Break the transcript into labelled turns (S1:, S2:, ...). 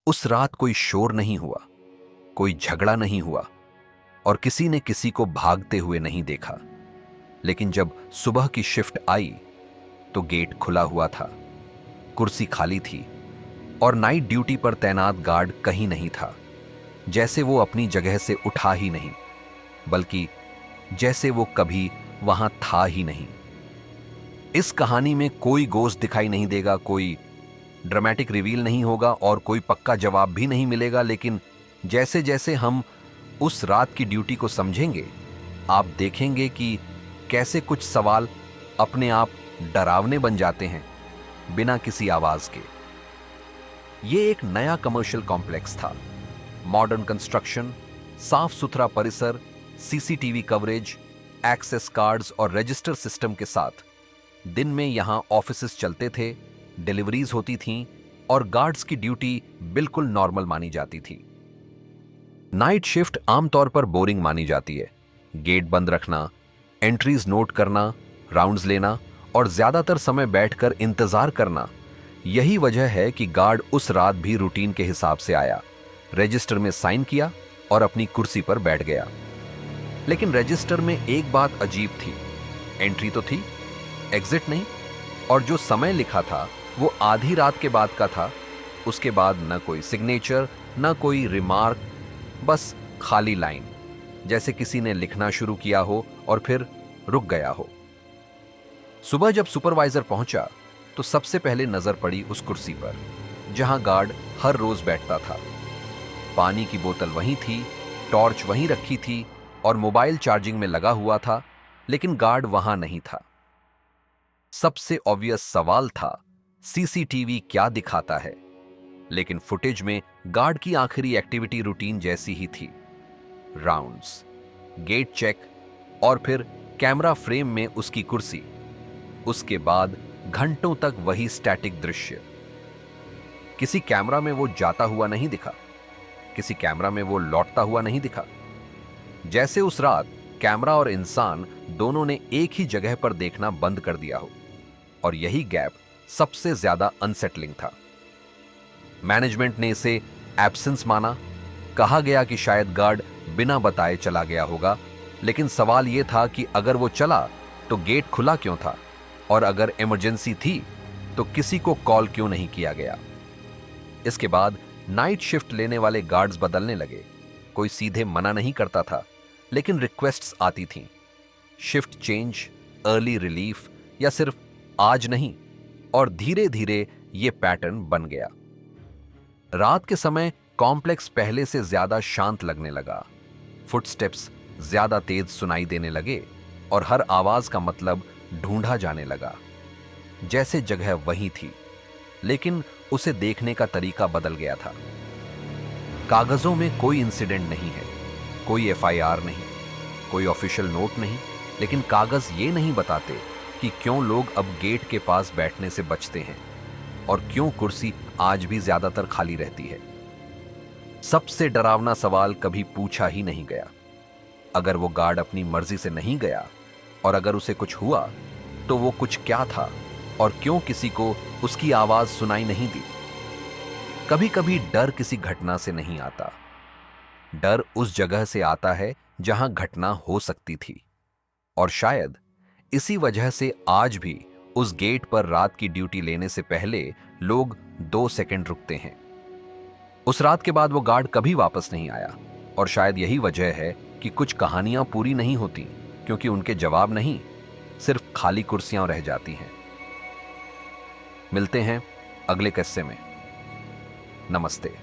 S1: उस रात कोई शोर नहीं हुआ, कोई झगड़ा नहीं हुआ और किसी ने किसी को भागते हुए नहीं देखा। लेकिन जब सुबह की शिफ्ट आई तो गेट खुला हुआ था, कुर्सी खाली थी और नाइट ड्यूटी पर तैनात गार्ड कहीं नहीं था। जैसे वो अपनी जगह से उठा ही नहीं, बल्कि जैसे वो कभी वहां था ही नहीं। इस कहानी में कोई गोश्त दिखाई नहीं देगा, कोई ड्रामेटिक रिवील नहीं होगा और कोई पक्का जवाब भी नहीं मिलेगा। लेकिन जैसे जैसे हम उस रात की ड्यूटी को समझेंगे, आप देखेंगे कि कैसे कुछ सवाल अपने आप डरावने बन जाते हैं बिना किसी आवाज के। यह एक नया कमर्शियल कॉम्प्लेक्स था, मॉडर्न कंस्ट्रक्शन, साफ सुथरा परिसर, सीसीटीवी कवरेज, एक्सेस कार्ड्स और रजिस्टर सिस्टम के साथ। दिन में यहां ऑफिसेस चलते थे, डिलीवरीज होती थीं और गार्ड्स की ड्यूटी बिल्कुल नॉर्मल मानी जाती थी। नाइट शिफ्ट आमतौर पर बोरिंग मानी जाती है। गेट बंद रखना, एंट्रीज नोट करना, राउंड्स लेना और ज्यादातर समय बैठकर इंतजार करना। यही वजह है कि गार्ड उस रात भी रूटीन के हिसाब से आया, रजिस्टर में साइन किया और अपनी कुर्सी पर बैठ गया। लेकिन रजिस्टर में एक बात अजीब थी, एंट्री तो थी, एग्जिट नहीं। और जो समय लिखा था वो आधी रात के बाद का था। उसके बाद न कोई सिग्नेचर, न कोई रिमार्क, बस खाली लाइन, जैसे किसी ने लिखना शुरू किया हो और फिर रुक गया हो। सुबह जब सुपरवाइजर पहुंचा तो सबसे पहले नजर पड़ी उस कुर्सी पर जहां गार्ड हर रोज बैठता था। पानी की बोतल वहीं थी, टॉर्च वहीं रखी थी और मोबाइल चार्जिंग में लगा हुआ था, लेकिन गार्ड वहां नहीं था। सबसे ऑब्वियस सवाल था, सीसीटीवी क्या दिखाता है? लेकिन फुटेज में गार्ड की आखिरी एक्टिविटी रूटीन जैसी ही थी, राउंड्स, गेट चेक और फिर कैमरा फ्रेम में उसकी कुर्सी। उसके बाद घंटों तक वही स्टैटिक दृश्य। किसी कैमरा में वो जाता हुआ नहीं दिखा, किसी कैमरा में वो लौटता हुआ नहीं दिखा। जैसे उस रात कैमरा और इंसान दोनों ने एक ही जगह पर देखना बंद कर दिया हो। और यही गैप सबसे ज्यादा अनसेटलिंग था। मैनेजमेंट ने इसे एब्सेंस माना। कहा गया कि शायद गार्ड बिना बताए चला गया होगा, लेकिन सवाल यह था कि अगर वो चला तो गेट खुला क्यों था, और अगर इमरजेंसी थी तो किसी को कॉल क्यों नहीं किया गया। इसके बाद नाइट शिफ्ट लेने वाले गार्ड्स बदलने लगे। कोई सीधे मना नहीं करता था, लेकिन रिक्वेस्ट्स आती थीं, शिफ्ट चेंज, अर्ली रिलीफ या सिर्फ आज नहीं। और धीरे धीरे यह पैटर्न बन गया। रात के समय कॉम्प्लेक्स पहले से ज्यादा शांत लगने लगा। फुटस्टेप्स ज्यादा तेज सुनाई देने लगे और हर आवाज का मतलब ढूंढा जाने लगा। जैसे जगह वही थी, लेकिन उसे देखने का तरीका बदल गया था। कागजों में कोई इंसिडेंट नहीं है, कोई एफआईआर नहीं, कोई ऑफिशियल नोट नहीं, लेकिन कागज ये नहीं बताते कि क्यों लोग अब गेट के पास बैठने से बचते हैं और क्यों कुर्सी आज भी ज्यादातर खाली रहती है। सबसे डरावना सवाल कभी पूछा ही नहीं गया। अगर वो गार्ड अपनी मर्जी से नहीं गया और अगर उसे कुछ हुआ तो वो कुछ क्या था और क्यों किसी को उसकी आवाज सुनाई नहीं दी। कभी कभी डर किसी घटना से नहीं आता, डर उस जगह से आता है जहां घटना हो सकती थी। और शायद इसी वजह से आज भी उस गेट पर रात की ड्यूटी लेने से पहले लोग 2 सेकंड रुकते हैं। उस रात के बाद वो गार्ड कभी वापस नहीं आया और शायद यही वजह है कि कुछ कहानियां पूरी नहीं होती, क्योंकि उनके जवाब नहीं, सिर्फ खाली कुर्सियां रह जाती हैं। मिलते हैं अगले किस्से में। नमस्ते।